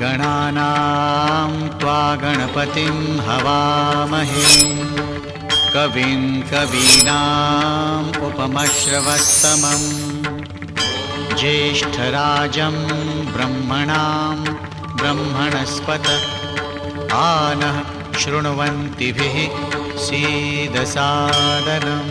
गणानां त्वा गणपतिं हवामहे कविं कवीनाम् उपमश्रवस्तमं ज्येष्ठराजं ब्रह्मणां ब्रह्मणस्पत आनः शृण्वन्तिभिः सीदसादनम्।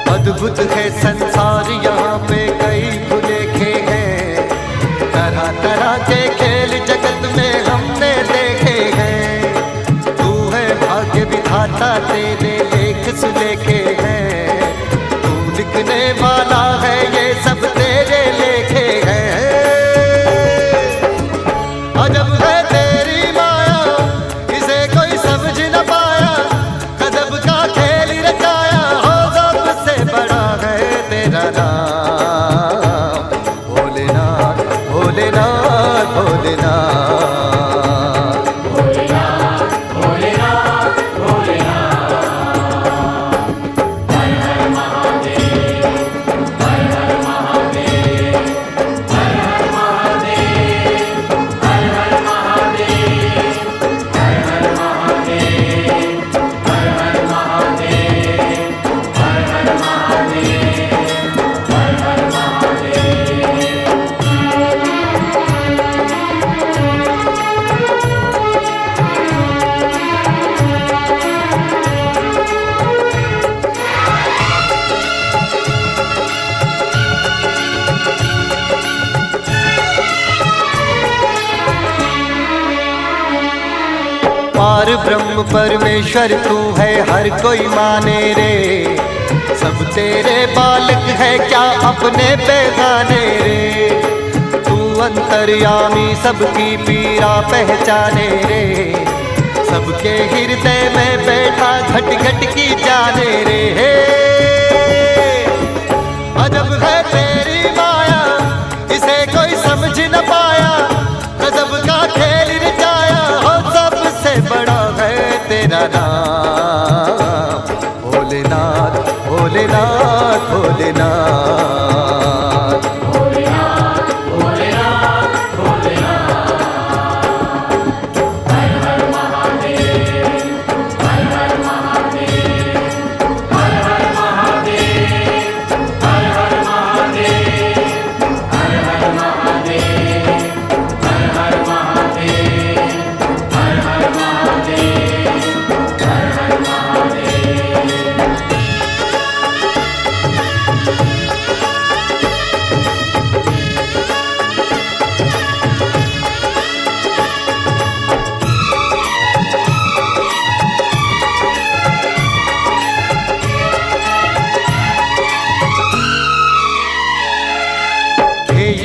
अद्भुत है संसार यहाँ पे कई भूलेखे हैं, तरह तरह के खेल जगत में हमने देखे हैं। तू है भाग्य विधाता तेरे लेख सुलेखे हैं, तू लिखने वाला है ये सब तेरे लेखे हैं। अजब है तेरी माया इसे कोई समझ न पाया, गजब का खेल रचाया हो सबसे बड़ा है तेरा नाम। भोलेनाथ भोलेनाथ भोलेनाथ भोलेनाथ भोलेनाथ भोलेनाथ। हर हर महादेव हर हर महादेव हर हर महादेव हर हर महादेव हर हर महादेव हर हर महादेव हर हर महादेव हर हर महादेव। पार ब्रह्म परमेश्वर तू है हर कोई माने रे, सब तेरे बालक है क्या अपने बेगाने रे। तू अंतर्यामी सबकी पीड़ा पहचाने रे, सबके हृदय में बैठा घट घट की जाने रे। अजब है तेरी माया इसे कोई समझ न पाया, गजब का खेल रचाया हो सबसे बड़ा है तेरा नाम। भोलेनाथ भोलेनाथ भोलेनाथ भोलेनाथ।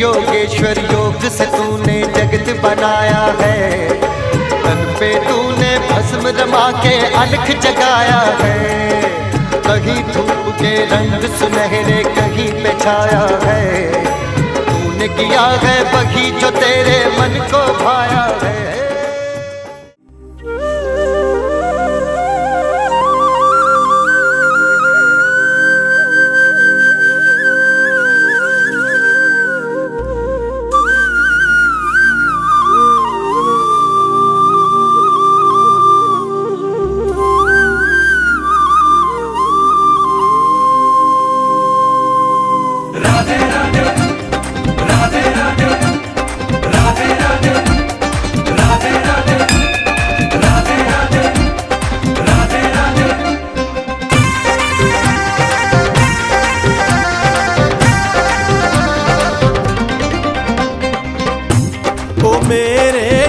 योगेश्वर योग से तूने जगत बनाया है। तन पे तूने भस्म रमा के अलख जगाया है। कहीं धूप के रंग सुनहरे कहीं पे छाया है। तूने किया है वही जो तेरे मन को भाया है।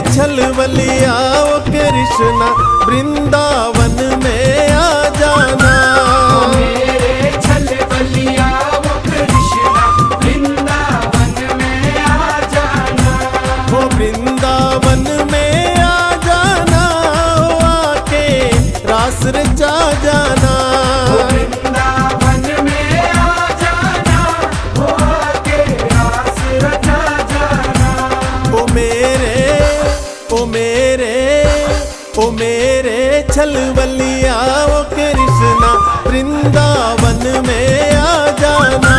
छलवलिया ओ कृष्णा वृंदावन में आ जाना। मेरे छलवलिया ओ कृष्णा वृंदावन में आ जाना। वो वृंदावन में आ जाना। ओ आके रास रचा जाना। वृंदावन में आ जाना। वो आके रास रचा जाना। ओ मेरे छलवलिया ओ कृष्णा वृंदावन में आ जाना।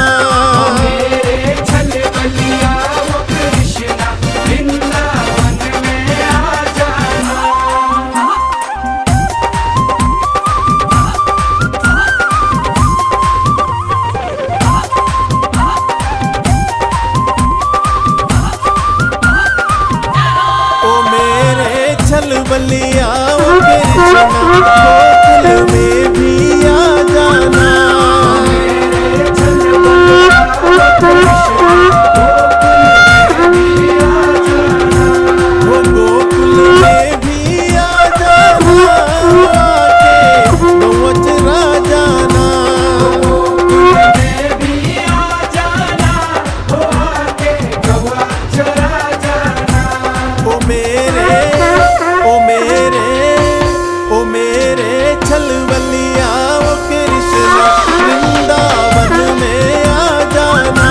मेरे छलवलिया ओ कृष्णा वृंदावन में आ जाना। ओ मेरे छलवलिया ओ कृष्णा गोकुल में भी आ जाना। मेरे छलवलिया ओ कृष्णा गोकुल में भी आ जाना। वो गोकुल में भी आ जाना। आके गौवच राजाना। गोकुल में भी आ जाना। वो आके गवा चरा जाना। ओ मेरे छलवलिया ओ कृष्णा वृंदावन में आ जाना।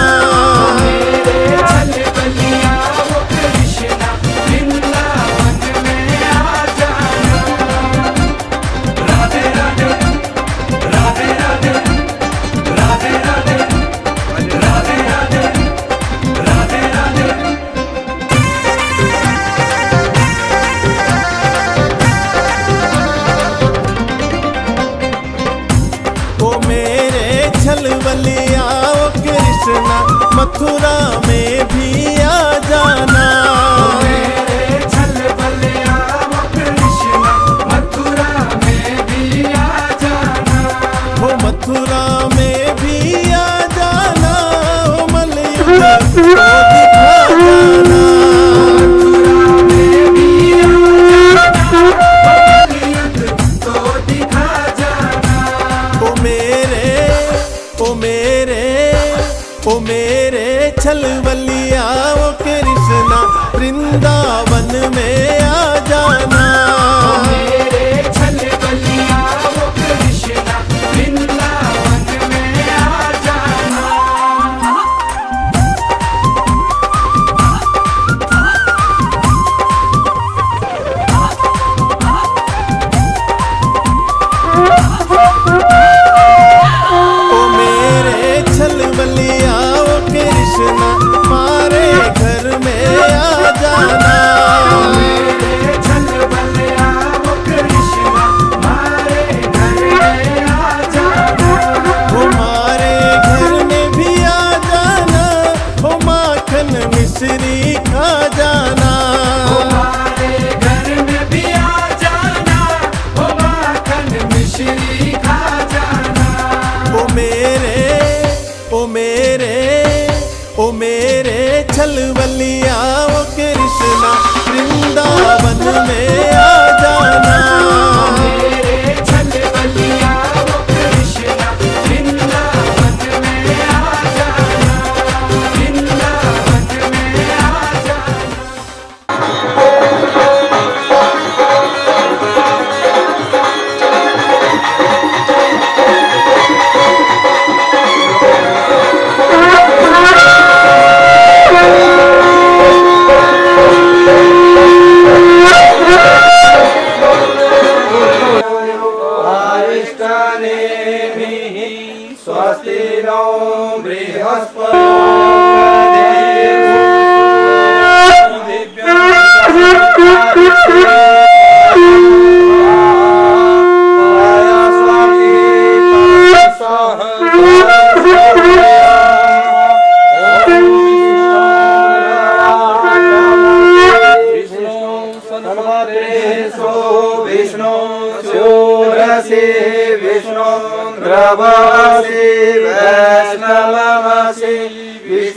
मेरे छलवलिया ओ कृष्णा वृंदावन में आ जाना। राधे राधे राधे राधे राधे राधे राधे राधे राधे राधे। ओ मेरे छलवलिया ओ कृष्णा मथुरा में भी आ जाना। मेरे छलवलिया ओ कृष्णा मथुरा में भी आ जाना। वो मथुरा में भी आ जाना। ओ मलयुग को दिखा जाना। मथुरा में भी आ जाना। कलयुग को दिखा जाना। ओ मेरे छलवलिया ओ कृष्णा वृंदावन में आ जाना। मेरे छलवलिया ओ कृष्णा वृंदावन में आ जाना। ओ मेरे छलवलिया ओ कृष्णा मारे घर में आ जाना। मेरे छलवलिया ओ कृष्णा मारे घर में आ जाना। वो मारे घर में भी आ जाना। वो माखन मिश्री खा जाना। हमारे घर में भी आ जाना। वो माखन मिश्री खा जाना। ओ मेरे छलवलिया ओ कृष्णा वृंदावन में आ जाना। मेरे छलवलिया ओ कृष्णा वृंदावन में आ जाना। वृंदावन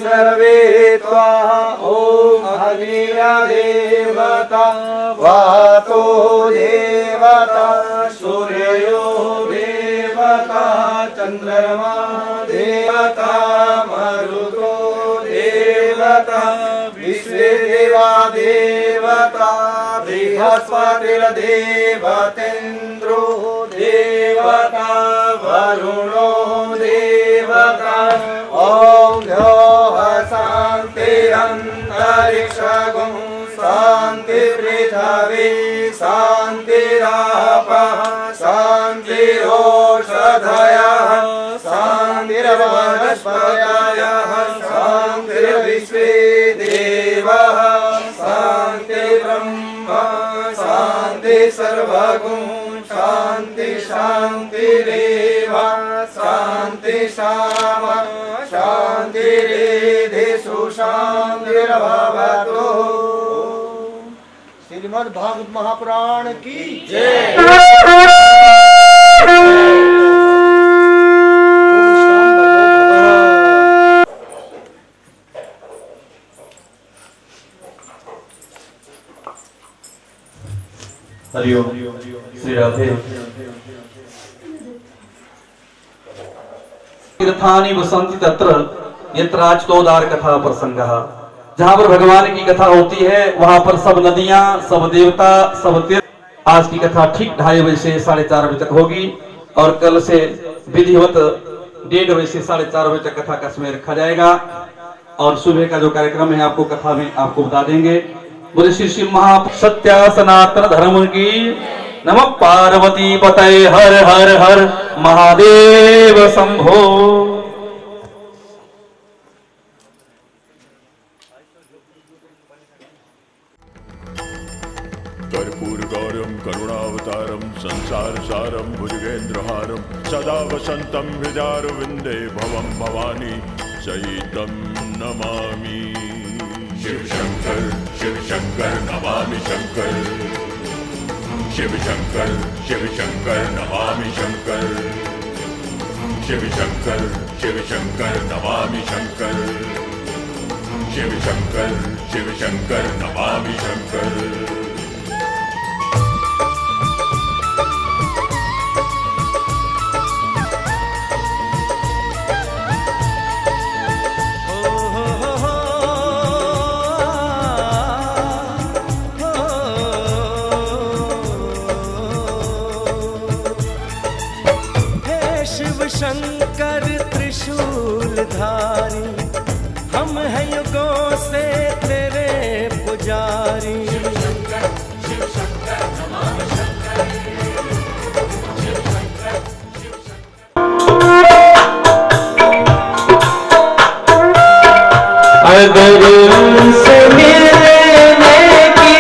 सर्वे स्वाहा ॐ अग्निर्देवता वातो देवता सूर्यो देवता चन्द्रमा देवता मरुतो देवता विश्वे देवा देवता बृहस्पतिर्देवतेन्द्रो देवता वरुणो देवता ॐ द्यौः शान्तिरन्तरिक्षगुं शान्ति पृथिवी शान्तिरापः शान्तिरोषधयः शान्तिर्वनस्पतयः शान्तिर्विश्वे देवः शान्ति ब्रह्म शान्ति सर्वगुं शान्ति शान्तिरेव शान्ति शाम शान्तिरेधिषु शान्तिर्भवतु। श्रीमद् भागवत महापुराण की हरिओम श्री राधे। तीर्थानि वसन्ति तत्र यत्र राजतोदार कथा प्रसंगः। जहाँ पर भगवान की कथा होती है वहां पर सब नदियां, सब देवता, सब तीर्थ। आज की कथा ठीक 2:30 बजे से 4:30 बजे तक होगी और कल से विधिवत 1:30 बजे से 4:30 बजे तक कथा का समय रखा जाएगा। और सुबह का जो कार्यक्रम है आपको कथा में आपको बता देंगे। बोले श्री शिव महा सत्य सनातन धर्म की नमः। पार्वती पतये हर हर हर महादेव शंभो। कर्पूर गौरम करुणावतारम संसार सारम भुजगेन्द्रहारम सदा वसंतम हृदयारविंदे भवम भवानी सहितं नमामि। शिव शंकर नमामि शंकर। शिव शंकर नमामि शंकर। शिव शंकर नमामि शंकर। शिव शंकर नमामि शंकर। शंकर त्रिशूलधारी हम हैं युगों से तेरे पुजारी। अगर उनसे मिलने की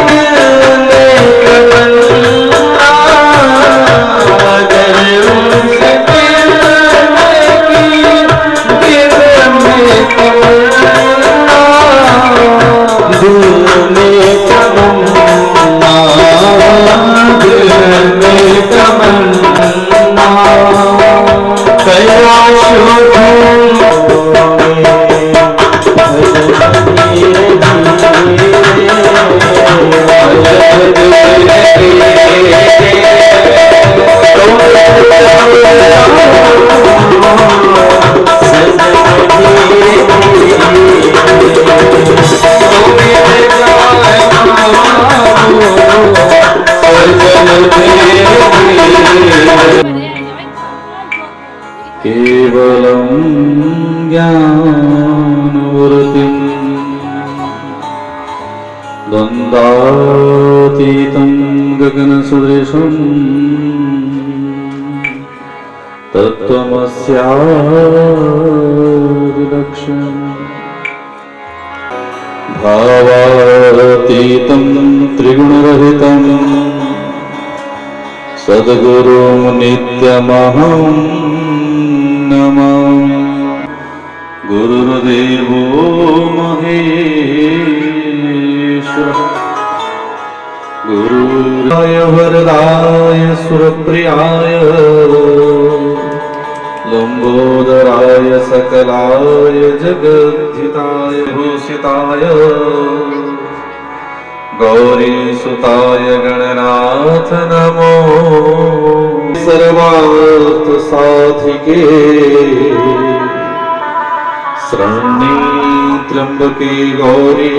दिल में तमन्ना, अगर उनसे मिलने की दिल में तमन्ना, दिल में तमन्ना, दिल में तमन्ना, कैलाशों केवलं ज्ञानवृत्तिं द्वन्द्वातीतं गगनसदृशं तत्त्वमस्यादिलक्ष्यम् भावातीतं त्रिगुणरहितं सद्गुरुं नित्यमहं नमामि। गुरुर्देवो महेश्वर गुरुराय वरदाय सुरप्रियाय लंबोदराय सकलाय जगद्धिताय भूषिताय गौरीसुताय गणनाथ नमो। सर्वार्थ साधिके शरण्ये त्र्यंबके गौरी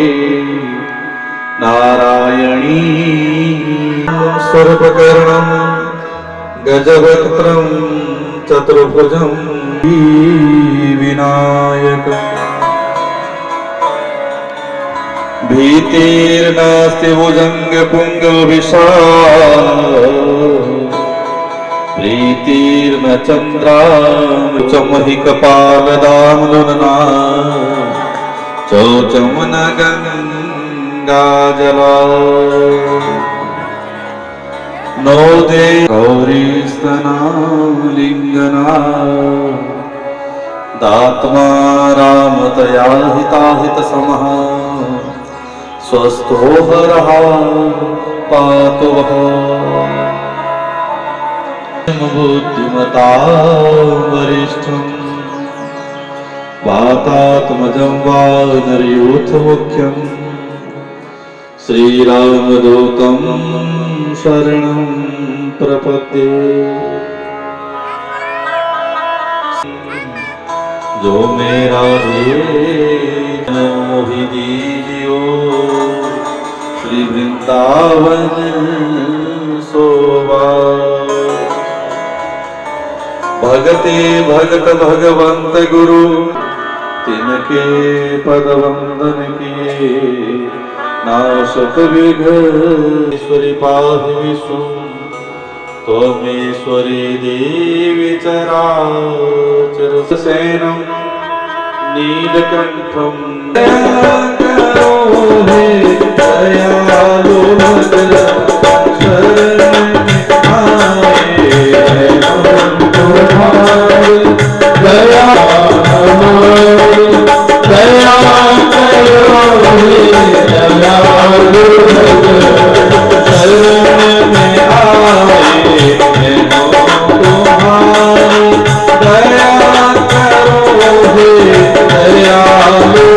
नारायणी सर्वकर्णं गजवक्त्रं चतुर्भुजं विनायकम्। भीतिर्नास्ति भुजङ्गपुङ्गविशाल प्रीतिर्न चन्द्रामहि कपालदाम्लुना चौचं न गङ्गाजला नो दे गौरीस्तना लिङ्गना दात्मा रामतया हिताहितसमः स्वस्थो हरः पातु वः। बुद्धिमता वरिष्ठं वातात्मजं वानरयूथमुख्यं श्रीरामदूतं शरणं प्रपद्ये। जो मेरा मोहि दीजियो श्री वृंदावन सोवा। भगते भगत भगवंत गुरु तिनके पद वंदन किए नाशत विघ्नेश्वरी पाहि विश्व त्वमेश्वरी देवी चराचर सेनं नीलकंठं करो हे दयालु शरण आए हम तुम्हारे दया हमारी दया करो हे दयालु शरण में आए हम तुम्हारे दया करो हे दयालु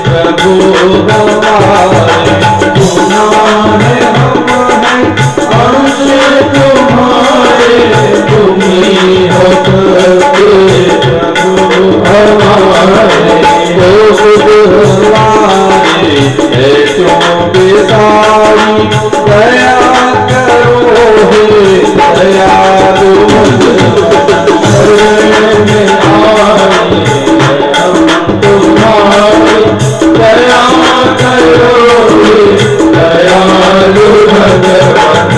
प्रभु हमारे, सुना है हम हैं अंश तुम्हारे, तुम्ही हो करके प्रभु हमारे, दोस्त हमारे है तुम बेसारी, दया करो हे दयालु शरण में आए हम तुम्हारे, दया करो हे दयालु भगवान।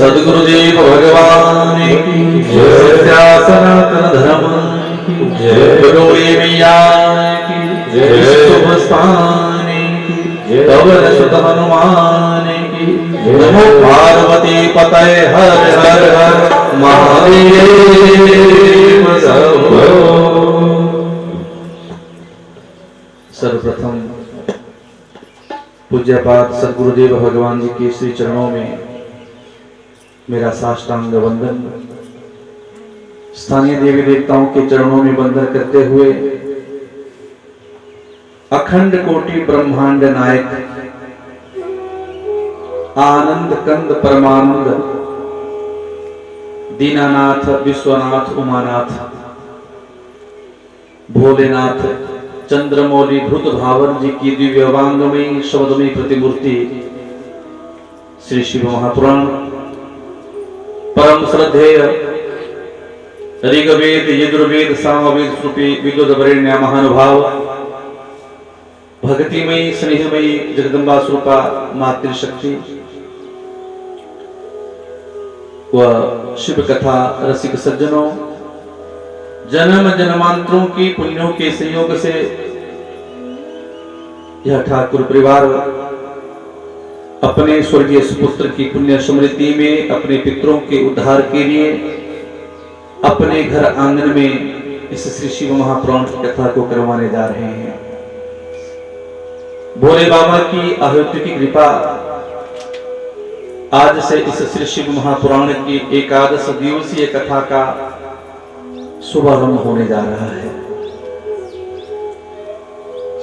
सद्गुरुदेव भगवान की जय, सनातन धर्म की जय, गुरुदेव मैया की जय, शुभ स्थान की पवन सुत हनुमान की नमो पार्वती पतये हर हर हर महादेव शंभो। सर्वप्रथम पूज्यपाद सद्गुरुदेव भगवान जी के श्री चरणों में मेरा साष्टांग वंदन, स्थानीय देवी देवताओं के चरणों में वंदन करते हुए अखंड कोटि ब्रह्मांड नायक आनंद कंद परमानंद दीनानाथ विश्वनाथ उमानाथ भोलेनाथ चंद्रमौली भूत भावन जी की दिव्य वांगमयी शब्दमयी प्रतिमूर्ति श्री शिव महापुराण परम श्रद्धेय ऋग्वेद यजुर्वेद सामवेद श्रुति विद्वद वरेण्य महानुभाव भक्तिमयी स्नेहमयी जगदम्बा स्वरूपा मातृशक्ति व शिव कथा रसिक सज्जनों, जन्म जन्मांतरों की पुण्यों के संयोग से यह ठाकुर परिवार अपने स्वर्गीय सुपुत्र की पुण्य स्मृति में अपने पितरों के उद्धार के लिए अपने घर आंगन में इस श्री शिव महापुराण की कथा को करवाने जा रहे हैं। भोले बाबा की आहुति की कृपा आज से इस श्री शिव महापुराण की एकादश दिवसीय कथा का शुभारंभ होने जा रहा है।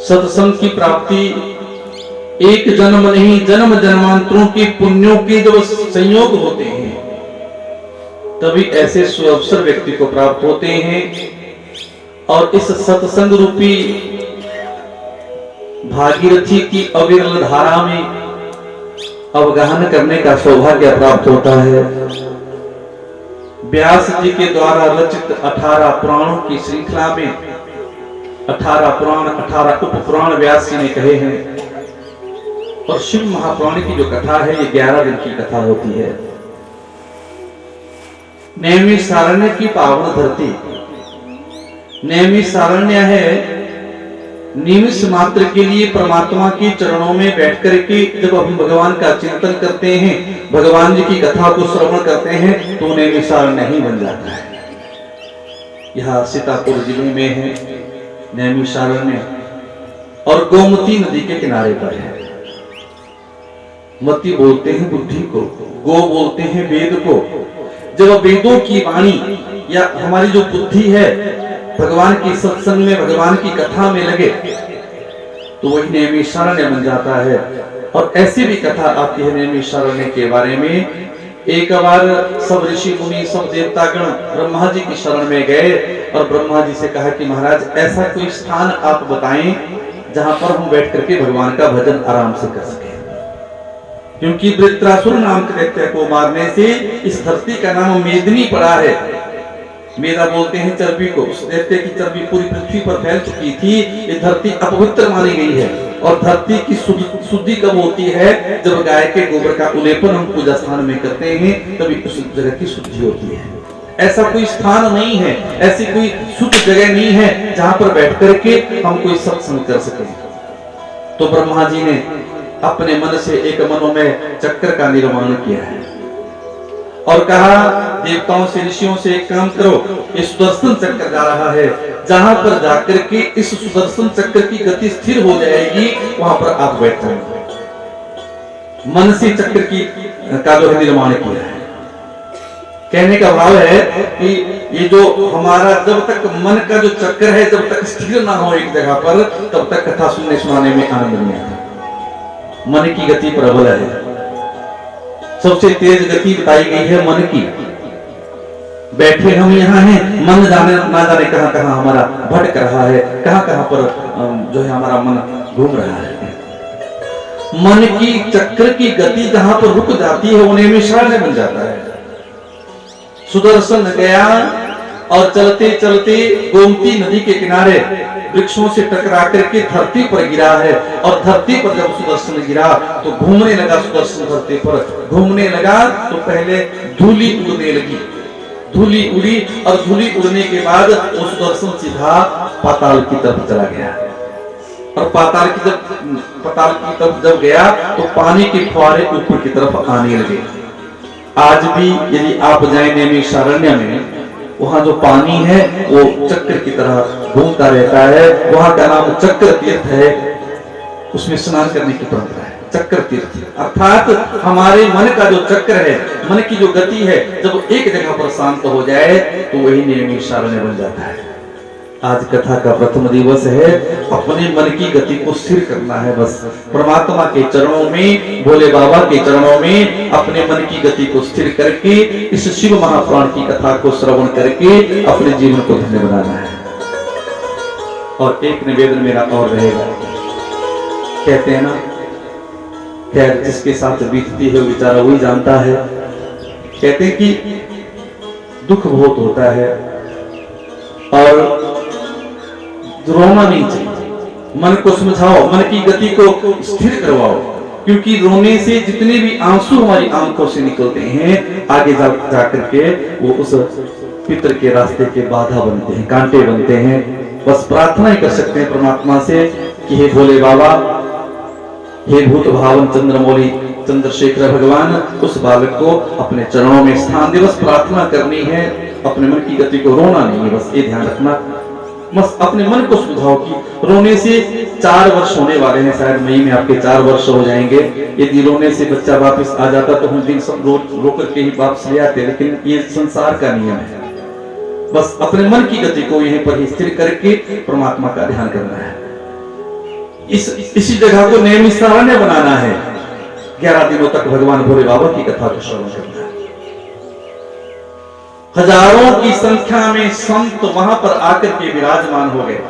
सत्संग की प्राप्ति एक जन्म नहीं, जन्म जन्मांतरों के पुण्यों के जब संयोग होते हैं तभी ऐसे सुअवसर व्यक्ति को प्राप्त होते हैं। और इस सत्संग रूपी भागीरथी की अविरल धारा में अवगाहन करने का सौभाग्य प्राप्त होता है। व्यास जी के द्वारा रचित 18 पुराणों की श्रृंखला में 18 पुराण 18 उपपुराण व्यास जी ने कहे हैं। और शिव महापुराण की जो कथा है ये 11 दिन की कथा होती है। नैमिषारण्य की पावन धरती, नैमिषारण्य है निमिष मात्र के लिए परमात्मा के चरणों में बैठ करके जब हम भगवान का चिंतन करते हैं, भगवान जी की कथा को श्रवण करते हैं तो नैमिषारण्य ही बन जाता है। यह सीतापुर जिले में है नैमिषारण्य और गोमती नदी के किनारे पर है। मति बोलते हैं बुद्धि को, गो बोलते हैं वेद को। जब वेदों की वाणी या हमारी जो बुद्धि है भगवान की सत्संग में, भगवान की कथा में लगे तो वही नैमिषारण्य बन जाता है। और ऐसी भी कथा आती है नैमिषारण्य के बारे में। एक बार सब ऋषि मुनि सब देवतागण ब्रह्मा जी की शरण में गए और ब्रह्मा जी से कहा कि महाराज ऐसा कोई स्थान आप बताएं जहां पर हम बैठ करके भगवान का भजन आराम से कर सके, क्योंकि वृत्रासुर नाम के दैत्य को मारने से इस धरती का नाम मेदिनी पड़ा है। मेदा बोलते हैं चर्बी को, उस दैत्य की चर्बी पूरी पृथ्वी पर फैल चुकी थी। ये धरती अपवित्र मानी गई है। और धरती की शुद्धि कब होती है? जब गाय के गोबर का उलेपन हम पूजा स्थान में करते हैं तभी उस जगह की शुद्धि होती है। ऐसा कोई स्थान नहीं है, ऐसी कोई शुद्ध जगह नहीं है जहां पर बैठ करके हम कोई सत्संग कर सके। तो ब्रह्मा जी ने अपने मन से एक मनोमय चक्र का निर्माण किया है और कहा देवताओं से ऋषियों से एक काम करो, ये सुदर्शन चक्र जा रहा है, जहां पर जाकर के इस सुदर्शन चक्र की गति स्थिर हो जाएगी वहां पर आप बैठ जाएंगे। मन से चक्र की का जो निर्माण किया है। कहने का भाव है कि ये जो हमारा जब तक मन का जो चक्र है जब तक स्थिर ना हो एक जगह पर तब तक कथा सुनने सुनाने में आनंद नहीं आता। मन की गति प्रबल है, सबसे तेज गति बताई गई है मन की। बैठे हम यहाँ हैं, मन जाने ना जाने कहां कहां हमारा भटक रहा है, कहां कहां पर जो है हमारा मन घूम रहा है। मन की चक्र की गति जहां पर रुक जाती है वो नैमिषारण्य बन जाता है। सुदर्शन गया और चलते चलते गोमती नदी के किनारे वृक्षों से टकरा करके धरती पर गिरा है। और धरती पर जब सुदर्शन गिरा तो घूमने लगा, सुदर्शन धरती पर घूमने लगा तो पहले धूली उड़ने लगी, धूली उड़ी और धूली उड़ने के बाद वो सुदर्शन सीधा पाताल की तरफ चला गया। और पाताल की तरफ जब गया तो पानी के फुहारे ऊपर की तरफ आने लगे। आज भी यदि आप जाए नैमिषारण्य में वहां जो पानी है वो चक्र की तरह घूमता रहता है। वहां का नाम चक्र तीर्थ है, उसमें स्नान करने की परंपरा है। चक्र तीर्थ अर्थात हमारे मन का जो चक्र है, मन की जो गति है, जब एक जगह पर शांत हो जाए तो वही नैमिषारण्य बन जाता है। आज कथा का प्रथम दिवस है। अपने मन की गति को स्थिर करना है, बस परमात्मा के चरणों में, भोले बाबा के चरणों में अपने मन की गति को स्थिर करके इस शिव महापुराण की कथा को श्रवण करके अपने जीवन को धन्य बनाना है। और एक निवेदन मेरा और रहेगा, कहते हैं ना, खैर जिसके साथ बीतती है बेचारा वही जानता है। कहते हैं कि दुख बहुत होता है और रोना नहीं चाहिए। मन को समझाओ, मन की गति को स्थिर करवाओ, क्योंकि रोने से जितने भी आंसू हमारी आंखों से निकलते हैं आगे जाकर के वो उस पितर के रास्ते के बाधा बनते हैं, कांटे बनते हैं। बस प्रार्थना ही कर सकते हैं परमात्मा से कि हे भोले बाबा, हे भूत भावन चंद्रमौली चंद्रशेखर भगवान, उस बालक को अपने चरणों में स्थान दे। बस प्रार्थना करनी है, अपने मन की गति को रोना नहीं है, बस ये ध्यान रखना। बस अपने मन को सुझाओ कि रोने से 4 वर्ष होने वाले हैं, शायद मई में आपके 4 वर्ष हो जाएंगे। यदि रोने से बच्चा वापस आ जाता तो हम दिन सब रो करके ही वापस ले आते, लेकिन ये संसार का नियम है। बस अपने मन की गति को यहीं पर ही स्थिर करके परमात्मा का ध्यान करना है। इसी जगह को नैमिषारण्य बनाना है। 11 दिनों तक भगवान भोले बाबा की कथा को श्रवण करना है। हजारों की संख्या में संत वहां पर आकर के विराजमान हो गए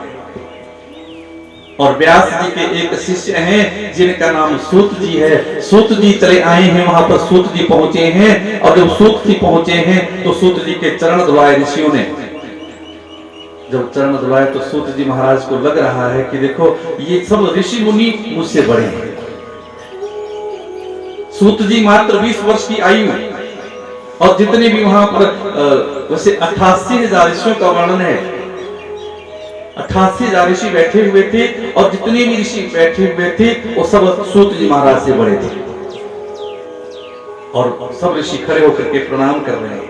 और व्यास जी के एक शिष्य हैं जिनका नाम सूत जी है। सूत जी चले आए हैं, वहां पर सूत जी पहुंचे हैं और जब सूत जी पहुंचे हैं तो सूत जी के चरण धुलाए ऋषियों ने। जब चरण धुलाए तो सूत जी महाराज को लग रहा है कि देखो ये सब ऋषि मुनि मुझसे बड़े हैं। सूत जी मात्र 20 वर्ष की आयु और जितने भी वहां पर वैसे 88,000 ऋषियों का वर्णन है। 88,000 ऋषि बैठे हुए थे और जितने भी ऋषि बैठे हुए थे वो सब सूत जी महाराज से बड़े थे और सब ऋषि खड़े होकर के प्रणाम कर रहे हैं।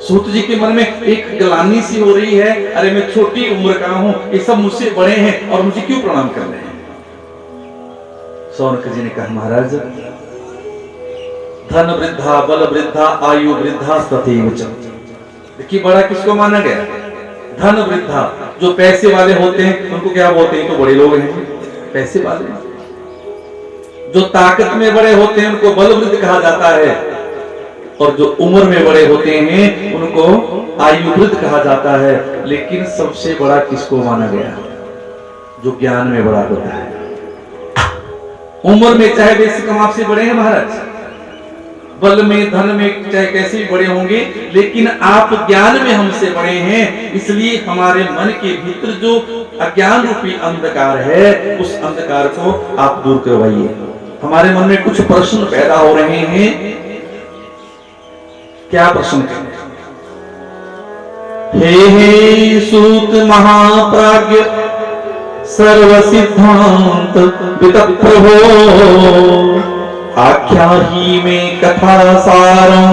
सूत जी के मन में एक गलानी सी हो रही है, अरे मैं छोटी उम्र का हूं, ये सब मुझसे बड़े हैं और मुझे क्यों प्रणाम कर रहे हैं। शौनक जी ने कहा महाराज धन वृद्धा बल वृद्धा आयु वृद्धा तथैव च। देखिए बड़ा किसको माना गया? धन वृद्धा, जो पैसे वाले होते हैं उनको क्या बोलते हैं? तो बड़े लोग हैं, पैसे वाले। जो ताकत में बड़े होते हैं उनको बल वृद्ध कहा जाता है और जो उम्र में बड़े होते हैं उनको आयु वृद्ध कहा जाता है। लेकिन सबसे बड़ा किसको माना गया? जो ज्ञान में बड़ा होता है। उम्र में चाहे वैसे कम आपसे बड़े हैं महाराज, बल में धन में चाहे कैसे भी बड़े होंगे, लेकिन आप ज्ञान में हमसे बड़े हैं। इसलिए हमारे मन के भीतर जो अज्ञान रूपी अंधकार है उस अंधकार को आप दूर करवाइए। हमारे मन में कुछ प्रश्न पैदा हो रहे हैं। क्या प्रश्न? हे सूत महाप्राज्ञ सर्व सिद्धांत वितप्रभो आख्या ही में कथा सारं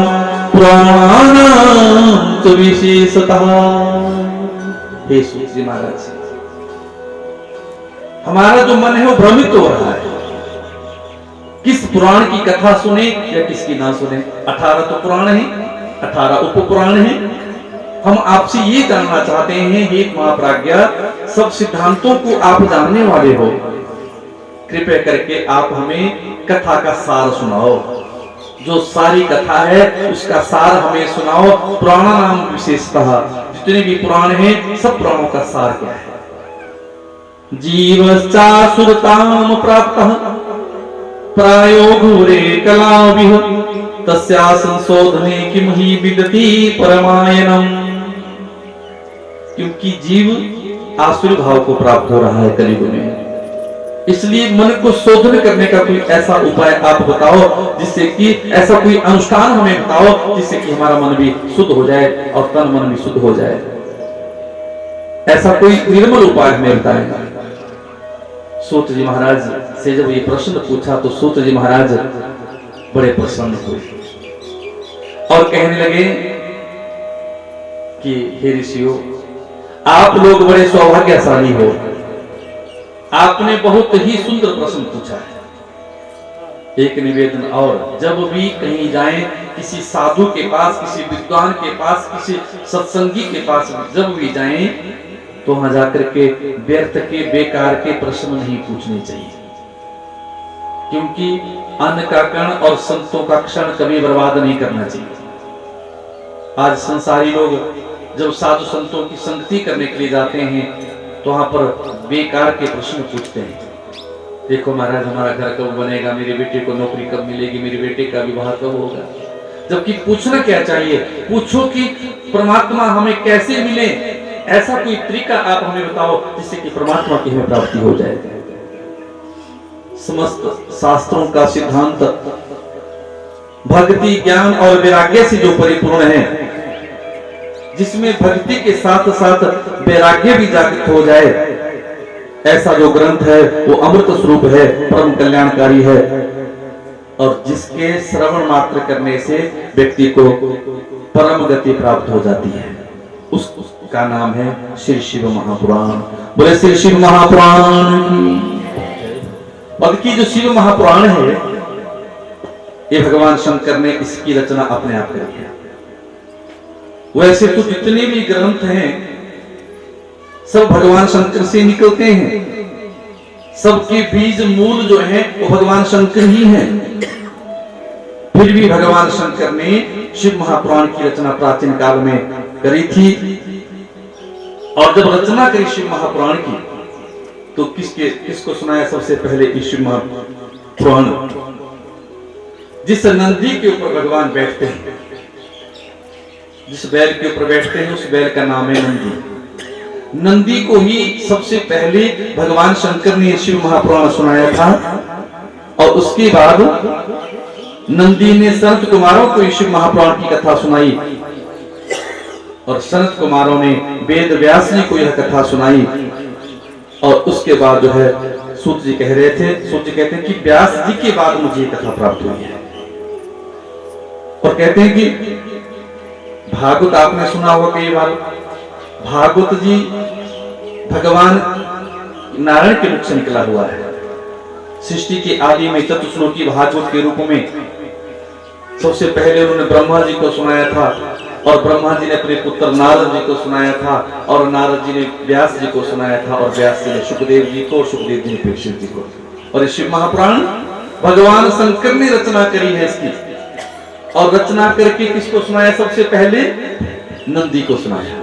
पुराणानां च विशेषतः। हे सूत जी महाराज, हमारा जो मन है वो भ्रमित हो रहा है। किस पुराण की कथा सुने या किसकी ना सुने? 18 तो पुराण है, 18 उप पुराण है। हम आपसे ये जानना चाहते हैं हे महाप्राज्ञा, सब सिद्धांतों को आप जानने वाले हो, कृपया करके आप हमें कथा का सार सुनाओ। जो सारी कथा है उसका सार हमें सुनाओ। पुराण नाम विशेषतः जितने भी पुराण हैं सब पुराणों का सार क्या है? जीवश्चासुरताम प्राप्तः प्रायो घोरे कलाविह तस्या संशोधने किम ही विदति परमायनम। क्योंकि जीव आसुरी भाव को प्राप्त हो रहा है कलयुग में, इसलिए मन को शोधन करने का कोई ऐसा उपाय आप बताओ जिससे कि ऐसा कोई अनुष्ठान हमें बताओ जिससे कि हमारा मन भी शुद्ध हो जाए और तन मन भी शुद्ध हो जाए। ऐसा कोई निर्मल उपाय हमें बताएगा। सूत जी महाराज से जब ये प्रश्न पूछा तो सूत जी महाराज बड़े प्रसन्न हुए और कहने लगे कि हे ऋषियों, आप लोग बड़े सौभाग्यशाली हो। आपने बहुत ही सुंदर प्रश्न पूछा है। एक निवेदन और, जब भी कहीं जाएं, किसी साधु के पास, किसी विद्वान के पास, किसी सत्संगी के पास जब भी जाएं तो वहां जाकर के व्यर्थ के बेकार के प्रश्न नहीं पूछने चाहिए, क्योंकि अन्न का कण और संतों का क्षण कभी बर्बाद नहीं करना चाहिए। आज संसारी लोग जब साधु संतों की संगति करने के लिए जाते हैं तो वहां पर बेकार के प्रश्न पूछते हैं। देखो महाराज, हमारा घर कब बनेगा, मेरे बेटे को नौकरी कब मिलेगी, मेरे बेटे का विवाह कब होगा। जबकि पूछना क्या चाहिए? पूछो कि परमात्मा हमें कैसे मिले, ऐसा कोई तरीका आप हमें बताओ जिससे कि परमात्मा की हमें प्राप्ति हो जाए। समस्त शास्त्रों का सिद्धांत भक्ति, ज्ञान और वैराग्य से जो परिपूर्ण है, जिसमें भक्ति के साथ साथ वैराग्य भी जागृत हो जाए, ऐसा जो ग्रंथ है वो अमृत स्वरूप है, परम कल्याणकारी है और जिसके श्रवण मात्र करने से व्यक्ति को परम गति प्राप्त हो जाती है। का नाम है श्री शिव महापुराण। बोले श्री शिव महापुराण की। पद की जो शिव महापुराण है, ये भगवान शंकर ने इसकी रचना अपने आप करी है। वैसे तो जितने भी ग्रंथ हैं सब भगवान शंकर से निकलते हैं, सबके बीज मूल जो है वो भगवान शंकर ही हैं। फिर भी भगवान शंकर ने शिव महापुराण की रचना प्राचीन काल में करी थी। और जब रचना करी शिव महापुराण की तो किसको सुनाया सबसे पहले इस शिव महापुराण? जिस नंदी के ऊपर भगवान बैठते हैं, जिस बैल के ऊपर बैठते हैं, उस बैल का नाम है नंदी। नंदी को ही सबसे पहले भगवान शंकर ने शिव महापुराण सुनाया था। और उसके बाद नंदी ने संत कुमारों को शिव महापुराण की कथा सुनाई, और संत कुमारों ने वेद व्यास जी को यह कथा सुनाई। और उसके बाद जो है सूत जी कह रहे थे, सूत जी कहते हैं कि व्यास जी के बाद मुझे कथा प्राप्त हुई है। और कहते हैं कि भागवत आपने सुना होगा कई बार। भागवत जी भगवान नारायण के मुख से निकला हुआ है। सृष्टि के आदि में चतुश्लोकी भागवत के रूप में सबसे पहले उन्होंने ब्रह्मा जी को सुनाया था, और ब्रह्मा जी ने अपने पुत्र नारद जी को सुनाया था, और नारद जी ने व्यास जी को सुनाया था, और व्यास जी ने सुखदेव जी को, और सुखदेव जी ने परीक्षित जी को। और शिव महापुराण भगवान शंकर ने रचना करी है इसकी। और रचना करके किसको सुनाया? सबसे पहले नंदी को सुनाया,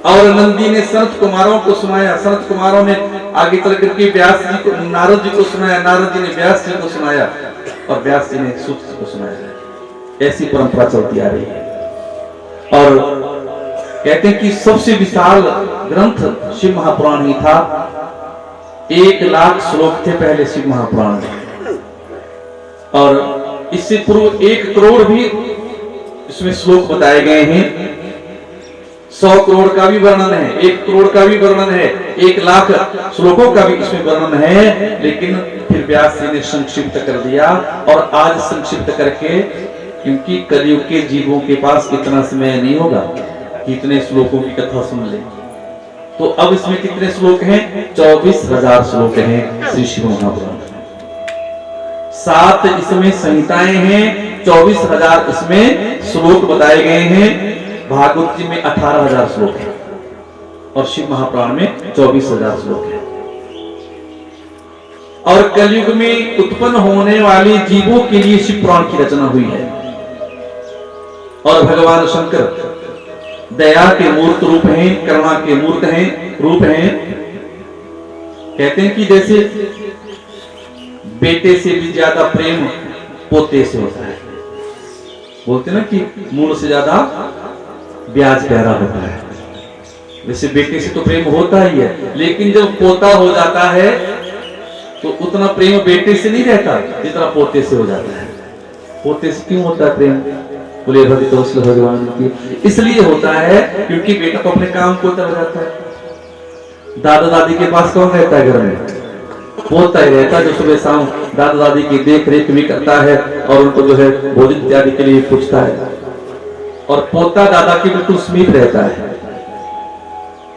और नंदी ने संत कुमारों को सुनाया, संत कुमारों ने आगे चल करके व्यास जी को, नारद जी को सुनाया, नारद जी ने व्यास जी को सुनाया, और व्यास जी ने सूत जी को सुनाया। ऐसी परंपरा चलती आ रही है। और कहते हैं कि सबसे विशाल ग्रंथ शिव महापुराण ही था। 1,00,000 श्लोक थे पहले शिव महापुराण में, और इससे पूर्व 1 करोड़ भी इसमें श्लोक बताए गए हैं। 100 करोड़ का भी वर्णन है, 1 करोड़ का भी वर्णन है, 1,00,000 श्लोकों का भी इसमें वर्णन है। लेकिन फिर व्यास जी ने संक्षिप्त कर दिया। और आज संक्षिप्त करके, क्योंकि कलयुग के जीवों के पास इतना समय नहीं होगा कि इतने श्लोकों की कथा सुन ले, तो अब इसमें कितने श्लोक हैं? 24,000 श्लोक हैं श्री शिव महापुराण। 7 इसमें संहिताएं हैं, 24,000 इसमें श्लोक बताए गए हैं। भागवत जी में 18,000 श्लोक है, और शिव महापुराण में 24,000 श्लोक है। और कलयुग में उत्पन्न होने वाले जीवों के लिए शिव पुराण की रचना हुई है। और भगवान शंकर दया के मूर्त रूप हैं, करुणा के मूर्त हैं, रूप हैं। कहते हैं कि जैसे बेटे से भी ज्यादा प्रेम पोते से होता है। बोलते ना कि मूल से ज्यादा ब्याज प्यारा होता है। वैसे बेटे से तो प्रेम होता ही है, लेकिन जब पोता हो जाता है तो उतना प्रेम बेटे से नहीं रहता जितना पोते से हो जाता है। पोते से क्यों होता है प्रेम? बोले भगवान की इसलिए होता है क्योंकि बेटा तो अपने काम को चला जाता है। दादा दादी के पास कौन रहता है घर में? पोता ही रहता है, जो सुबह शाम दादा दादी की देख रेख भी करता है और उनको जो है भोजन इत्यादि के लिए पूछता है। और पोता दादा के बिल्कुल समीप रहता है।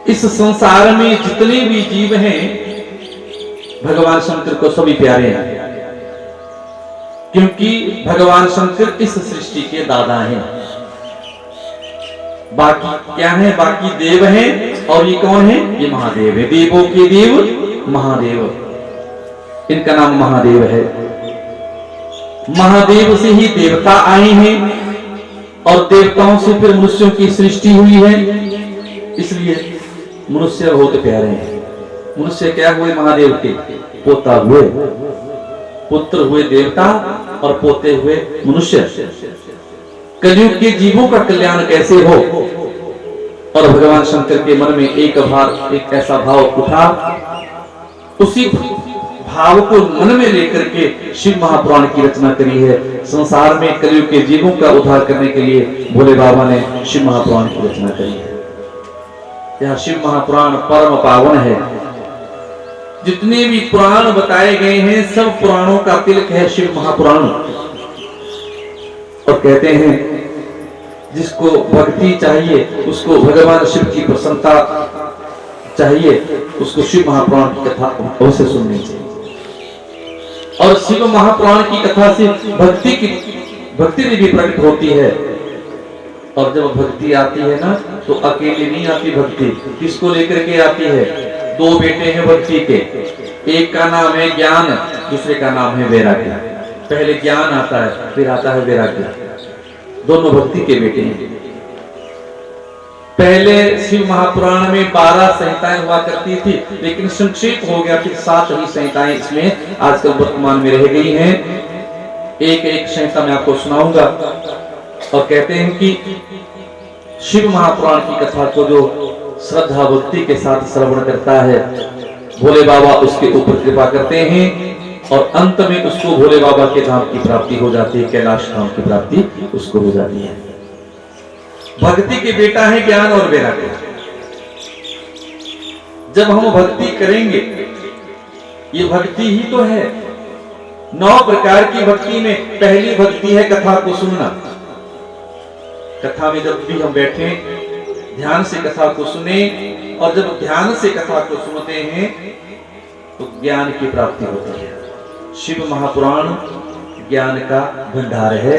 इस संसार में जितने भी जीव हैं भगवान शंकर को सभी प्यारे हैं, क्योंकि भगवान शंकर इस सृष्टि के दादा हैं। बाकी क्या है? बाकी देव हैं, और ये कौन है? ये महादेव है। देवों के देव महादेव, इनका नाम महादेव है। महादेव से ही देवता आए हैं, और देवताओं से फिर मनुष्यों की सृष्टि हुई है। इसलिए मनुष्य बहुत प्यारे हैं। मनुष्य क्या हुए? महादेव के पोता हुए, पुत्र हुए देवता, और पोते हुए मनुष्य। कलयुग के जीवों का कल्याण कैसे हो? और भगवान शंकर के मन में एक ऐसा भाव उठा, उसी भाव को मन में लेकर के शिव महापुराण की रचना करी है। संसार में कलयुग के जीवों का उद्धार करने के लिए भोले बाबा ने शिव महापुराण की रचना करी है। यह शिव महापुराण परम पावन है। जितने भी पुराण बताए गए हैं सब पुराणों का तिलक है शिव महापुराण। और कहते हैं जिसको भक्ति चाहिए, उसको भगवान शिव की प्रसन्नता चाहिए, उसको शिव महापुराण की कथा अवश्य सुननी चाहिए। और शिव महापुराण की कथा से भक्ति भी प्रकट होती है। और जब भक्ति आती है ना, तो अकेले नहीं आती भक्ति, किसको लेकर के आती है? दो बेटे हैं भक्ति के, एक का नाम है ज्ञान, दूसरे का नाम है वैराग्य। पहले ज्ञान आता है, फिर आता है वैराग्य। दोनों भक्ति के बेटे हैं। पहले शिव महापुराण में 12 संहिताएं हुआ करती थी, लेकिन संक्षेप हो गया, फिर 7 ही संहिताएं इसमें आजकल वर्तमान में रह गई हैं। एक एक संहिता मैं आपको सुनाऊंगा। और कहते हैं कि शिव महापुराण की कथा को जो श्रद्धा भक्ति के साथ श्रवण करता है, भोले बाबा उसके ऊपर कृपा करते हैं और अंत में उसको भोले बाबा के धाम की प्राप्ति हो जाती है, कैलाश धाम की प्राप्ति उसको हो जाती है। भक्ति के बेटा है ज्ञान और वैराग्य। जब हम भक्ति करेंगे, ये भक्ति ही तो है। 9 प्रकार की भक्ति में पहली भक्ति है कथा को सुनना। कथा में जब भी हम बैठे, ध्यान से कथा को सुने, और जब ध्यान से कथा को सुनते हैं तो ज्ञान की प्राप्ति होती है। शिव महापुराण ज्ञान का भंडार है।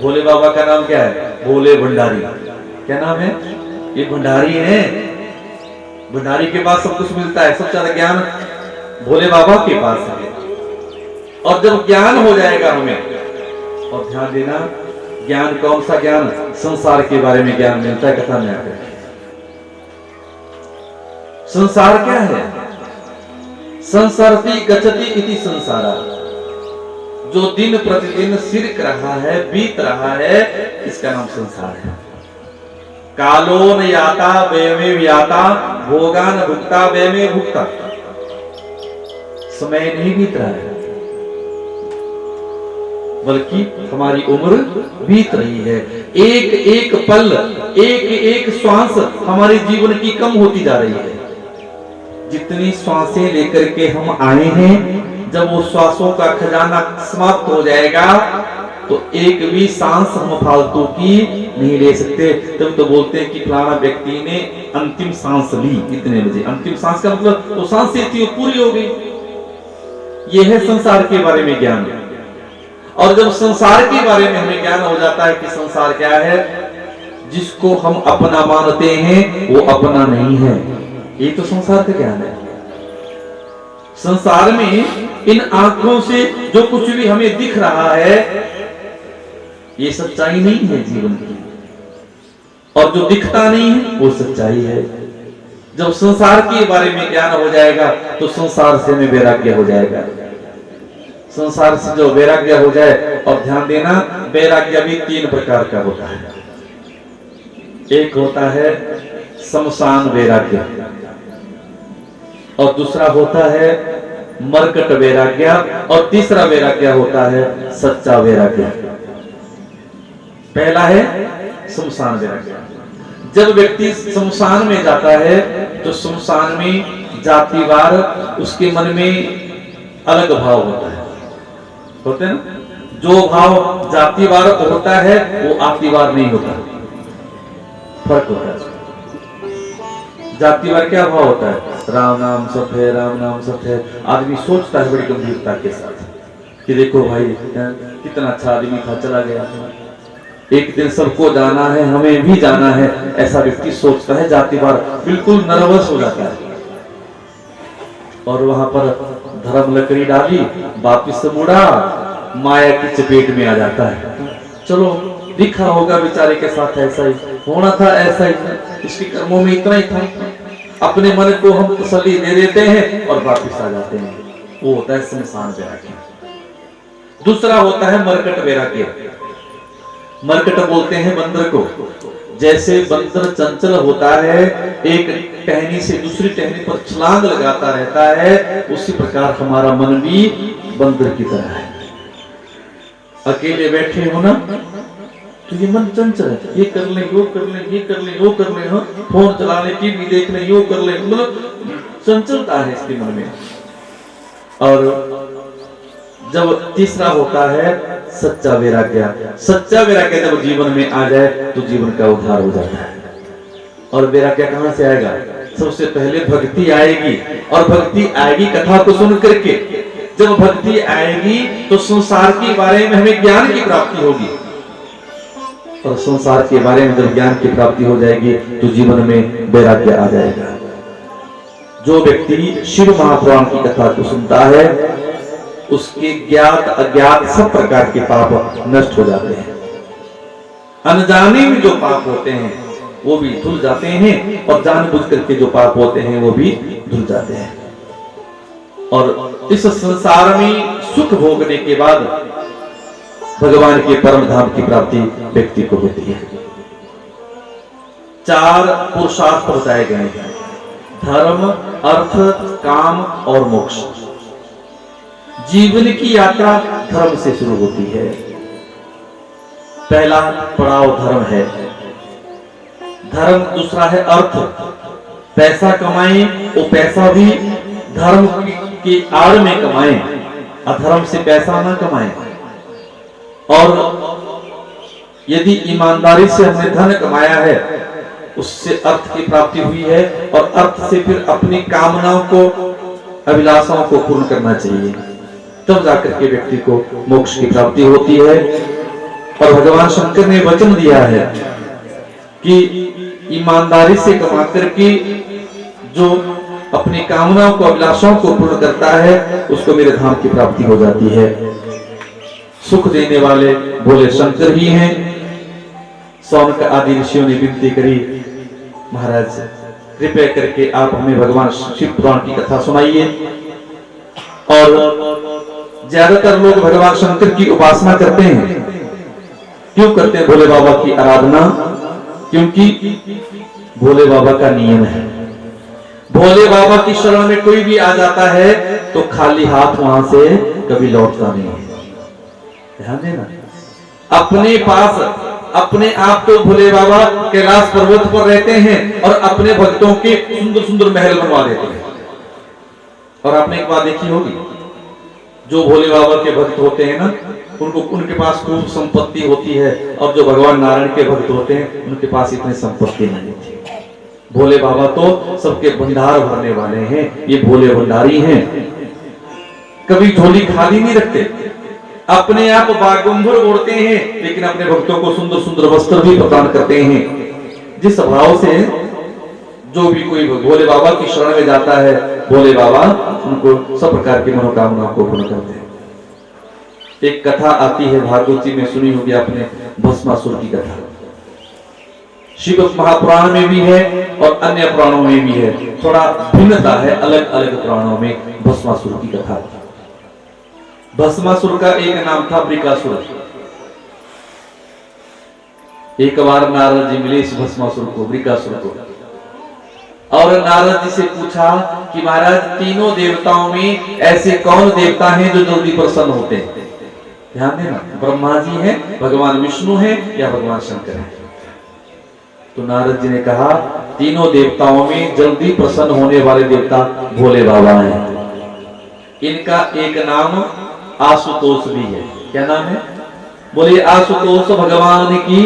भोले बाबा का नाम क्या है? भोले भंडारी। क्या नाम है? ये भंडारी है। भंडारी के पास सब कुछ मिलता है, सबसे ज्यादा ज्ञान भोले बाबा के पास है। और जब ज्ञान हो जाएगा हमें, और ध्यान देना, ज्ञान कौन सा ज्ञान? संसार के बारे में ज्ञान मिलता है कथा में आकर। संसार क्या है? संसरति गच्छति इति संसारा। जो दिन प्रतिदिन सिरक रहा है, बीत रहा है, इसका नाम संसार है। कालो न याता व्यमे व्याता, भोगान भुक्ता व्यमे भुक्ता। समय नहीं बीत रहा है, बल्कि हमारी उम्र बीत रही है। एक एक पल, एक एक श्वास हमारे जीवन की कम होती जा रही है। जितनी श्वासें लेकर के हम आए हैं, जब वो श्वासों का खजाना समाप्त हो जाएगा तो एक भी सांस हम फालतू की नहीं ले सकते। तब तो बोलते हैं कि फलाना व्यक्ति ने अंतिम सांस ली इतने बजे। अंतिम सांस का मतलब वो सांस थी, वो पूरी हो गई। ये है संसार के बारे में ज्ञान। और जब संसार के बारे में हमें ज्ञान हो जाता है कि संसार क्या है, जिसको हम अपना मानते हैं वो अपना नहीं है, ये तो संसार का ज्ञान है। संसार में इन आंखों से जो कुछ भी हमें दिख रहा है, ये सच्चाई नहीं है जीवन की। और जो दिखता नहीं है वो सच्चाई है। जब संसार के बारे में ज्ञान हो जाएगा तो संसार से हमें वैराग्य हो जाएगा। संसार से जो वैराग्य हो जाए, और ध्यान देना, वैराग्य भी 3 प्रकार का होता है। एक होता है शमशान वैराग्य, और दूसरा होता है मरकट वैराग्य, और तीसरा वैराग्य होता है सच्चा वैराग्य। पहला है शमशान वैराग्य। जब व्यक्ति शमशान में जाता है तो शमशान में जातिवार उसके मन में अलग भाव होता है, होते हैं ना? जो भाव जातिवार होता है वो आतिवार नहीं होता, फर्क होता है। जातिवार क्या भाव होता है? राम नाम सत्य है, राम नाम सत्य है। आदमी सोचता है बड़ी गंभीरता के साथ कि देखो भाई कितना अच्छा आदमी था, चला गया, एक दिन सबको जाना है, हमें भी जाना है, ऐसा व्यक्ति सोचता है। जातिवार बिल्कुल नर्वस हो जाता है, और वहां पर धर्म लकड़ी डाली, वापिस मुड़ा, माया की चपेट में आ जाता है। चलो दिखा होगा बेचारे के साथ, ऐसा ही होना था, ऐसा ही इसके कर्मों में इतना ही था। अपने मन को हम तसल्ली दे देते हैं और वापिस आ जाते हैं। वो होता है शमशान वैराग्य। दूसरा होता है मरकट वैराग्य। मरकट बोलते हैं बंदर को। जैसे बंदर चंचल होता है, एक टहनी से दूसरी टहनी पर छलांग लगाता रहता है, उसी प्रकार हमारा मन भी बंदर की तरह है। अकेले बैठे हो ना तो ये मन चंचल है, ये कर ले, वो कर ले, ये कर ले, वो कर ले, हाँ फोन चला ले, टीवी देख ले, यो कर ले, मतलब चंचलता है इसके मन में। और जब तीसरा होता है सच्चा वैराग्य। सच्चा वैराग्य जब जीवन में आ जाए तो जीवन का उद्धार हो जाता है। और वैराग्य कहां से आएगा? सबसे पहले भक्ति आएगी, और भक्ति आएगी कथा को सुन करके। जब भक्ति आएगी तो संसार के बारे में हमें ज्ञान की प्राप्ति होगी, और संसार के बारे में जब ज्ञान की प्राप्ति हो जाएगी तो जीवन में वैराग्य आ जाएगा। जो व्यक्ति शिव महापुराण की कथा को सुनता है उसके ज्ञात अज्ञात सब प्रकार के पाप नष्ट हो जाते हैं। अनजाने में जो पाप होते हैं वो भी धुल जाते हैं, और जानबूझ करके जो पाप होते हैं वो भी धुल जाते हैं। और इस संसार में सुख भोगने के बाद भगवान के परम धाम की प्राप्ति व्यक्ति को होती है। 4 पुरुषार्थ बताए गए हैं: धर्म, अर्थ, काम और मोक्ष। जीवन की यात्रा धर्म से शुरू होती है। पहला पड़ाव धर्म है। धर्म दूसरा है अर्थ। पैसा कमाएं, वो पैसा भी धर्म की आड़ में कमाएं, अधर्म से पैसा ना कमाएं। और यदि ईमानदारी से हमने धन कमाया है उससे अर्थ की प्राप्ति हुई है, और अर्थ से फिर अपनी कामनाओं को, अभिलाषाओं को पूर्ण करना चाहिए, तब जाकर के व्यक्ति को मोक्ष की प्राप्ति होती है। और भगवान शंकर ने वचन दिया है कि ईमानदारी से कमा करके जो अपनी कामनाओं को, अभिलाषाओं को पूर्ण करता है उसको मेरे धाम की प्राप्ति हो जाती है। सुख देने वाले भोले शंकर ही हैं। सौनक आदि ऋषियों ने विनती करी, महाराज कृपया करके आप हमें भगवान शिव पुराण की कथा सुनाइए। और ज्यादातर लोग भगवान शंकर की उपासना करते हैं। क्यों करते हैं भोले बाबा की आराधना? क्योंकि भोले बाबा का नियम है, भोले बाबा की शरण में कोई भी आ जाता है तो खाली हाथ वहां से कभी लौटता नहीं है। ध्यान देना, अपने पास अपने आप तो भोले बाबा कैलाश पर्वत पर रहते हैं और अपने भक्तों के सुंदर सुंदर महल बनवा देते हैं। और आपने एक बात देखी होगी, जो भोले बाबा के भक्त होते हैं ना, उनको उनके पास खूब संपत्ति होती है, और जो भगवान नारायण के भक्त होते हैं उनके पास इतनी संपत्ति नहीं होती। भोले बाबा तो सबके भंडार भरने वाले हैं, ये भोले भंडारी हैं। कभी झोली खाली नहीं रखते, अपने आप बागंबर ओढ़ते हैं, लेकिन अपने भक्तों को सुंदर सुंदर वस्त्र भी प्रदान करते हैं। जिस भाव से जो भी कोई भोले बाबा की शरण में जाता है, भोले बाबा उनको सब प्रकार की मनोकामनाओं को पूर्ण करते हैं। एक कथा आती है भागवती में, सुनी होगी आपने, भस्मासुर की कथा। शिव महापुराण में भी है और अन्य पुराणों में भी है, थोड़ा भिन्नता है अलग अलग पुराणों में भस्मासुर की कथा। भस्मासुर का एक नाम था वृकासुर। एक बार नारद जी मिले इस भस्मासुर को, वृकासुर को, और नारद जी से पूछा कि महाराज तीनों देवताओं में ऐसे कौन देवता हैं जो जल्दी प्रसन्न होते हैं? ध्यान देना, ब्रह्मा जी हैं, भगवान विष्णु हैं या भगवान शंकर हैं? तो नारद जी ने कहा तीनों देवताओं में जल्दी प्रसन्न होने वाले देवता भोले बाबा हैं। इनका एक नाम आशुतोष भी है। क्या नाम है? बोले आशुतोष भगवान की।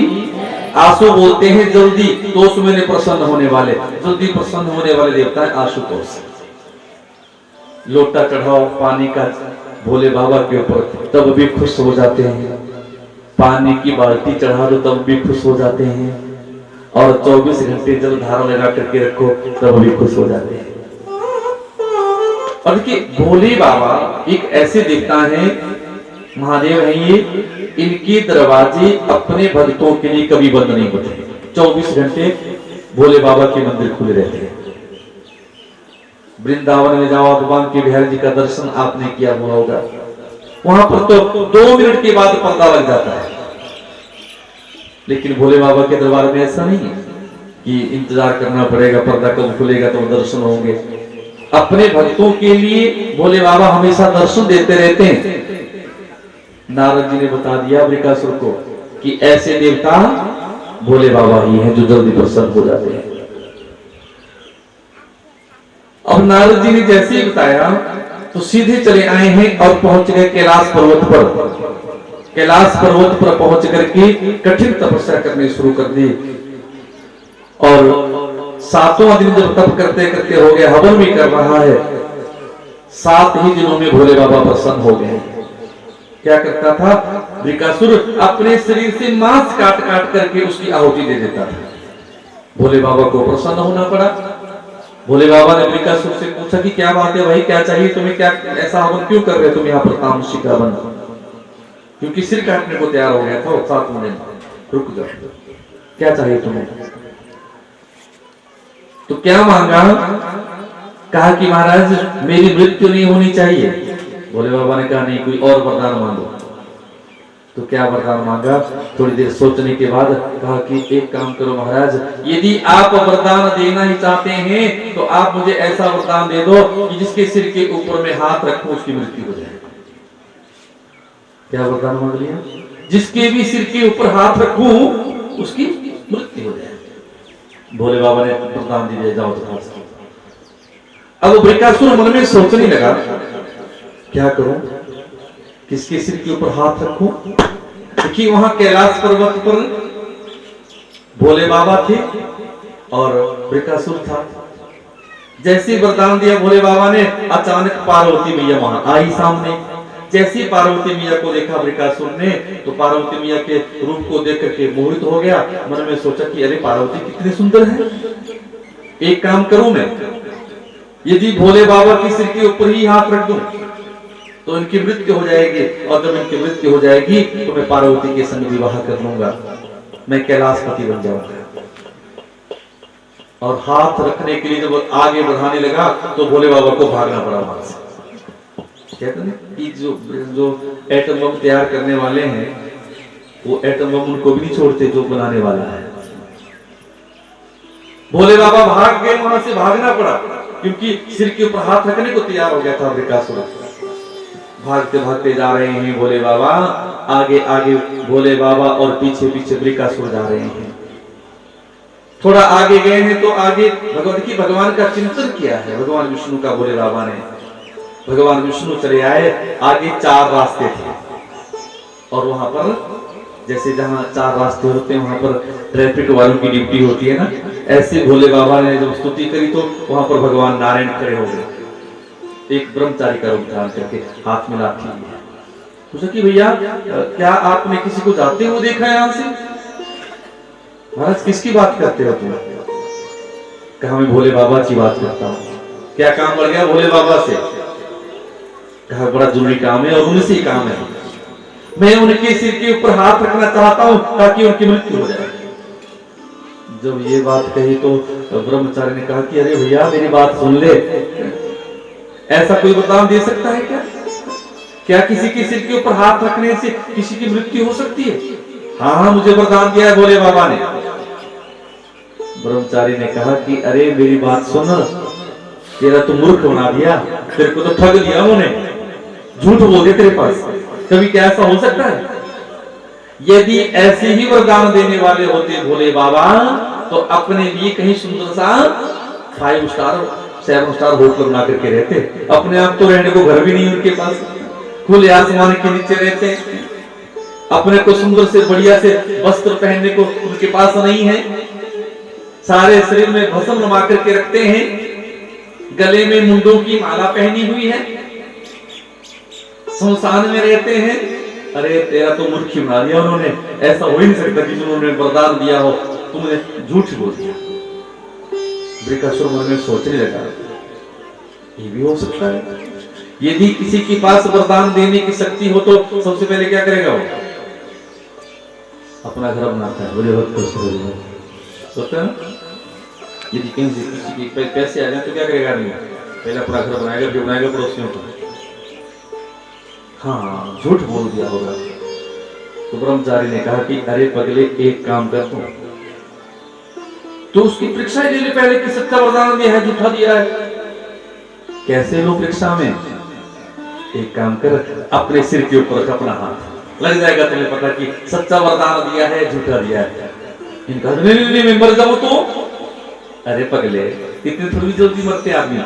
आशु बोलते हैं जल्दी, तोष में प्रसन्न होने वाले, जल्दी प्रसन्न होने वाले देवता है आशुतोष। लोटा चढ़ाओ पानी का भोले बाबा के ऊपर, तब भी खुश हो जाते हैं। पानी की बाल्टी चढ़ा दो तब भी खुश हो जाते हैं, और 24 घंटे जल धारा लगा करके रखो तब भी खुश हो जाते हैं। और देखिए भोले बाबा एक ऐसे देवता हैं, महादेव हैं ये, इनके दरवाजे अपने भक्तों के लिए कभी बंद नहीं होते। 24 घंटे भोले बाबा के मंदिर खुले रहते हैं। वृंदावन में जाओ, भगवान के बिहारी जी का दर्शन आपने किया हुआ होगा, वहां पर तो 2 मिनट के बाद पर्दा लग जाता है। लेकिन भोले बाबा के दरबार में ऐसा नहीं है कि इंतजार करना पड़ेगा, पर्दा कब खुलेगा तो दर्शन होंगे। अपने भक्तों के लिए भोले बाबा हमेशा दर्शन देते रहते हैं। नारद जी ने बता दिया वृकासुर को कि ऐसे देवता भोले बाबा ही हैं जो जल्दी प्रसन्न हो जाते हैं। अब नारद जी ने जैसे ही बताया तो सीधे चले आए हैं और पहुंच गए कैलाश पर्वत पर। कैलाश पर्वत पर पहुंच करके कठिन तपस्या करनी शुरू कर दी। और 7वां दिन जब तप करते करते हो गया, हवन भी कर रहा है, 7 ही दिनों में भोले बाबा प्रसन्न हो गए। क्या करता था? वृकासुर अपने शरीर से मांस काट काट करके उसकी आहुति दे देता था। भोले बाबा को प्रसन्न होना पड़ा। भोले बाबा ने वृकासुर से पूछा कि क्या बात है भाई, क्या चाहिए तुम्हें, क्या ऐसा हवन क्यों कर रहे हो तुम यहाँ पर तामसी का हवन? क्योंकि सिर काटने को तैयार हो गया था। 7 दिन रुक जाओ, क्या चाहिए तुम्हें? तो क्या मांगा? कहा कि महाराज मेरी मृत्यु नहीं होनी चाहिए। भोले बाबा ने कहा नहीं, कोई और वरदान मांगो। तो क्या वरदान मांगा? थोड़ी देर सोचने के बाद कहा कि एक काम करो महाराज, यदि आप वरदान देना ही चाहते हैं तो आप मुझे ऐसा वरदान दे दो कि जिसके सिर के ऊपर में हाथ रखूं उसकी मृत्यु हो जाए। क्या वरदान मांग लिया? जिसके भी सिर के ऊपर हाथ रखूं उसकी मृत्यु हो जाए। भोले बाबा ने वरदान दे दिया, जाओ तो। अब वृकासुर मन में सोचने लगा, क्या करूं, किसके सिर के ऊपर हाथ रखूं? देखिए वहां कैलाश पर्वत पर भोले बाबा थे और वृकासुर था। जैसे वरदान दिया भोले बाबा ने, अचानक पार्वती मैया वहां आई सामने। जैसे पार्वती मैया को देखा वृकासुर ने, तो पार्वती मैया के रूप को देख करके मोहित हो गया। मन में सोचा कि अरे पार्वती कितनी सुंदर है, एक काम करूं मैं, यदि भोले बाबा के सिर के ऊपर ही हाथ रख दूं तो इनकी मृत्यु हो जाएगी, और जब इनकी मृत्यु हो जाएगी तो मैं पार्वती के संग विवाह कर लूंगा, मैं कैलाशपति बन जाऊंगा। और हाथ रखने के लिए जब आगे बढ़ाने लगा तो भोले बाबा को भागना पड़ा वहां से। कहते हैं कि जो एटम बम तैयार करने वाले हैं वो एटम बम उनको भी नहीं छोड़ते जो बनाने वाला है। भोले बाबा भाग गए, वहां से भागना पड़ा क्योंकि सिर के ऊपर हाथ रखने को तैयार हो गया था वृकासुर। भागते भागते जा रहे हैं भोले बाबा, आगे आगे भोले बाबा और पीछे पीछे वृकासुर जा रहे हैं। थोड़ा आगे गए हैं तो आगे भगवान का चिंतन किया है, भगवान विष्णु का। भोले बाबा ने, भगवान विष्णु चले आए, आगे 4 रास्ते थे और वहां पर जैसे जहां 4 रास्ते होते हैं वहां पर ट्रैफिक वालों की ड्यूटी होती है ना, ऐसे भोले बाबा ने जब स्तुति करी तो वहां पर भगवान नारायण खड़े हो गए, एक ब्रह्मचारी का रूप धारण करके, हाथ में लाठी। पूछा कि भैया क्या आपने किसी को जाते हुए देखा है यहाँ से? महाराज किसकी बात करते हो तुम? कहा मैं भोले बाबा की बात करता हूँ। क्या काम बढ़ गया भोले बाबा से? कहा बड़ा जरूरी काम है और उनसे ही काम है, मैं उनके सिर के ऊपर हाथ रखना चाहता हूं ताकि उनकी मृत्यु हो जाए। जब ये बात कही तो ब्रह्मचारी ने कहा कि अरे भैया मेरी बात सुन ले, ऐसा कोई वरदान दे सकता है क्या? क्या किसी के सिर के ऊपर हाथ रखने से किसी की मृत्यु हो सकती है? हाँ मुझे वरदान दिया है भोले बाबा ने। ब्रह्मचारी ने कहा कि अरे मेरी बात सुन, तेरा तो मूर्ख बना दिया, तेरे को तो ठग दिया उन्होंने, झूठ बोल दिया तेरे पास। कभी क्या ऐसा हो सकता है? यदि ऐसे ही वरदान देने वाले होते भोले बाबा तो अपने लिए कहीं सुंदर सा 5 स्टार 7 स्टार होटल बना करके रहते। अपने आप तो रहने को घर भी नहीं उनके पास, खुले आसमान के नीचे रहते। अपने को सुंदर से बढ़िया से वस्त्र पहनने को उनके पास नहीं है, सारे शरीर में भस्म रमा करके रखते हैं, गले में मुंडों की माला पहनी हुई है, संसार में रहते हैं। अरे तेरा तो मूर्ख बना दिया उन्होंने, ऐसा हो ही नहीं सकता कि उन्होंने वरदान दिया हो, तुमने झूठ बोल दिया। वृकासुर मन में सोचने लगा ये भी हो सकता है, यदि किसी के पास वरदान देने की शक्ति हो तो सबसे पहले क्या करेगा वो? अपना घर बनाता है, बोले सोचते हैं यदि कहीं से किसी के पैसे आ जाए तो क्या करेगा आदमी? पहले अपना घर बनाएगा, फिर बनाएगा पड़ोसियों को। हाँ झूठ बोल दिया होगा। तो ब्रह्मचारी ने कहा कि अरे पगले एक काम कर तो उसकी परीक्षा ले ले पहले कि सच्चा वरदान दिया है झूठा दिया है। कैसे लो परीक्षा में? एक काम कर, अपने सिर के ऊपर रख अपना हाथ, लग जाएगा तुम्हें पता कि सच्चा वरदान दिया है झूठा दिया है। इनका नहीं मैं मर जाऊं तो? अरे पगले इतनी थोड़ी जल्दी मरते आदमी,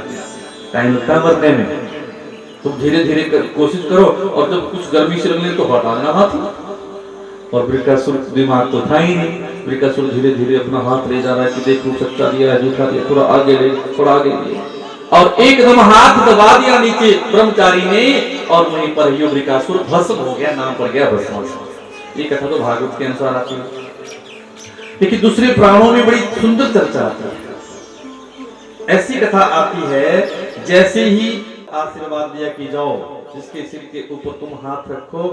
टाइम लगता है मरने में। तुम धीरे धीरे कोशिश करो, और जब कुछ गर्मी से लगने तो हटा देना हाथ। और वृकासुर दिमाग तो था ही नहीं, वृकासुर धीरे धीरे अपना हाथ ले जा रहा है कि देखो सच्चा दिया है झूठा दिया, थोड़ा आगे ले, थोड़ा आगे ले, और एकदम हाथ दबा दिया नीचे ब्रह्मचारी ने, और वहीं पर ही वृकासुर भस्म हो गया, नाम पड़ गया भस्म। ये कथा तो भागवत के अनुसार आती है, लेकिन दूसरे पुराणों में बड़ी सुंदर चर्चा आती है। ऐसी कथा आती है जैसे ही आशीर्वाद दिया कि जाओ जिसके सिर के ऊपर तुम हाथ रखो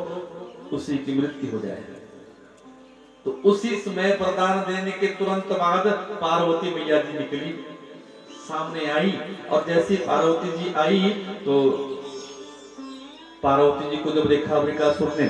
उसी की मृत्यु हो जाएगी। तो उसी समय वरदान देने के तुरंत बाद पार्वती मैया जी निकली, सामने आई, और जैसे पार्वती जी आई तो पार्वती जी को जब देखा वृकासुर ने